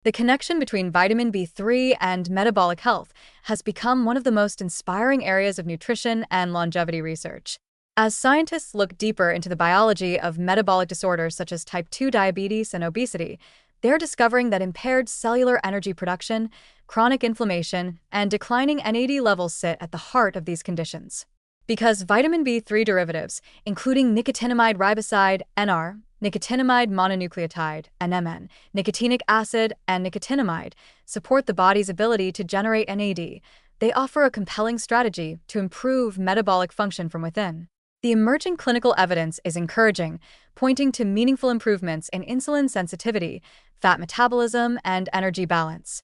The connection between vitamin B3 and metabolic health has become one of the most inspiring areas of nutrition and longevity research. As scientists look deeper into the biology of metabolic disorders such as type 2 diabetes and obesity, they're discovering that impaired cellular energy production, chronic inflammation, and declining NAD levels sit at the heart of these conditions. Because vitamin B3 derivatives, including nicotinamide riboside, NR, nicotinamide mononucleotide, NMN, nicotinic acid, and nicotinamide, support the body's ability to generate NAD, they offer a compelling strategy to improve metabolic function from within. The emerging clinical evidence is encouraging, pointing to meaningful improvements in insulin sensitivity, fat metabolism, and energy balance.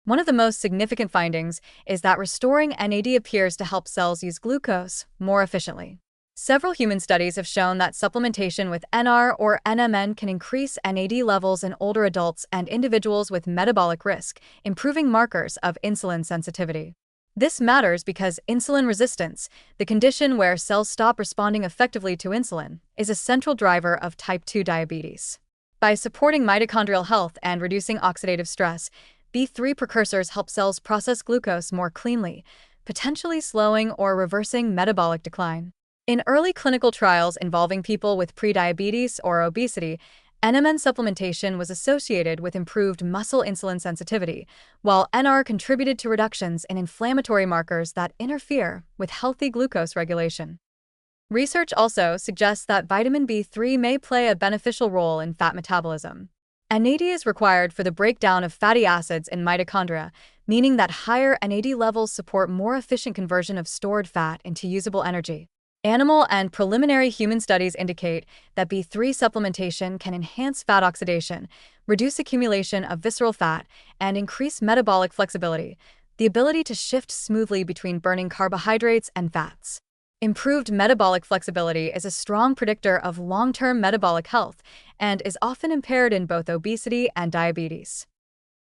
One of the most significant findings is that restoring NAD appears to help cells use glucose more efficiently. Several human studies have shown that supplementation with NR or NMN can increase NAD levels in older adults and individuals with metabolic risk, improving markers of insulin sensitivity. This matters because insulin resistance, the condition where cells stop responding effectively to insulin, is a central driver of type 2 diabetes. By supporting mitochondrial health and reducing oxidative stress, B3 precursors help cells process glucose more cleanly, potentially slowing or reversing metabolic decline. In early clinical trials involving people with prediabetes or obesity, NMN supplementation was associated with improved muscle insulin sensitivity, while NR contributed to reductions in inflammatory markers that interfere with healthy glucose regulation. Research also suggests that vitamin B3 may play a beneficial role in fat metabolism. NAD is required for the breakdown of fatty acids in mitochondria, meaning that higher NAD levels support more efficient conversion of stored fat into usable energy. Animal and preliminary human studies indicate that B3 supplementation can enhance fat oxidation, reduce accumulation of visceral fat, and increase metabolic flexibility, the ability to shift smoothly between burning carbohydrates and fats. Improved metabolic flexibility is a strong predictor of long-term metabolic health and is often impaired in both obesity and diabetes.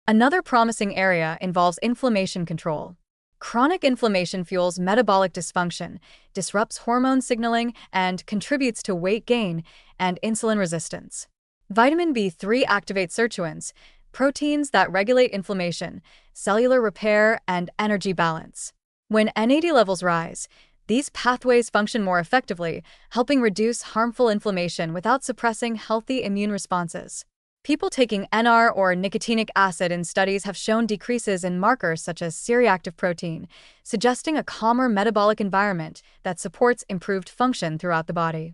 Another promising area involves inflammation control. Chronic inflammation fuels metabolic dysfunction, disrupts hormone signaling, and contributes to weight gain and insulin resistance. Vitamin B3 activates sirtuins, proteins that regulate inflammation, cellular repair, and energy balance. When NAD levels rise, these pathways function more effectively, helping reduce harmful inflammation without suppressing healthy immune responses. People taking NR or nicotinic acid in studies have shown decreases in markers such as C-reactive protein, suggesting a calmer metabolic environment that supports improved function throughout the body.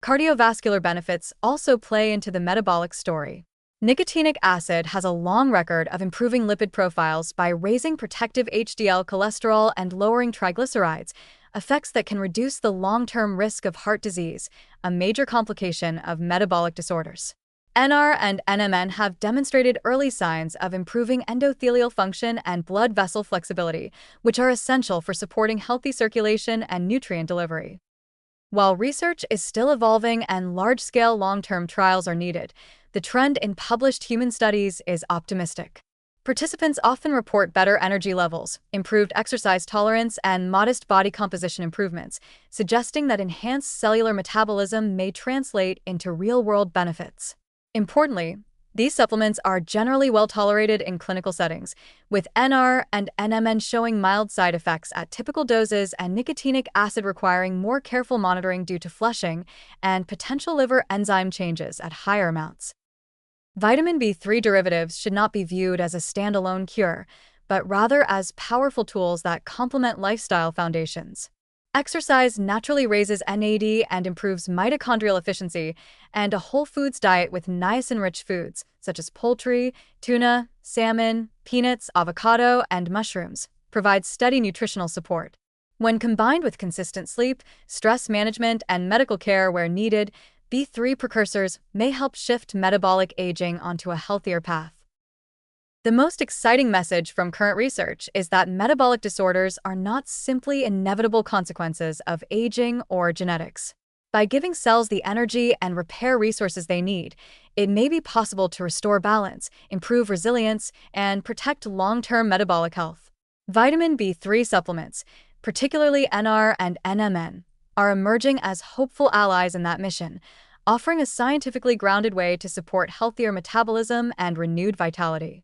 Cardiovascular benefits also play into the metabolic story. Nicotinic acid has a long record of improving lipid profiles by raising protective HDL cholesterol and lowering triglycerides, effects that can reduce the long-term risk of heart disease, a major complication of metabolic disorders. NR and NMN have demonstrated early signs of improving endothelial function and blood vessel flexibility, which are essential for supporting healthy circulation and nutrient delivery. While research is still evolving and large-scale long-term trials are needed, the trend in published human studies is optimistic. Participants often report better energy levels, improved exercise tolerance, and modest body composition improvements, suggesting that enhanced cellular metabolism may translate into real-world benefits. Importantly, these supplements are generally well tolerated in clinical settings, with NR and NMN showing mild side effects at typical doses and nicotinic acid requiring more careful monitoring due to flushing and potential liver enzyme changes at higher amounts. Vitamin B3 derivatives should not be viewed as a standalone cure, but rather as powerful tools that complement lifestyle foundations. Exercise naturally raises NAD and improves mitochondrial efficiency, and a whole foods diet with niacin-rich foods, such as poultry, tuna, salmon, peanuts, avocado, and mushrooms, provides steady nutritional support. When combined with consistent sleep, stress management, and medical care where needed, B3 precursors may help shift metabolic aging onto a healthier path. The most exciting message from current research is that metabolic disorders are not simply inevitable consequences of aging or genetics. By giving cells the energy and repair resources they need, it may be possible to restore balance, improve resilience, and protect long-term metabolic health. Vitamin B3 supplements, particularly NR and NMN, are emerging as hopeful allies in that mission, offering a scientifically grounded way to support healthier metabolism and renewed vitality.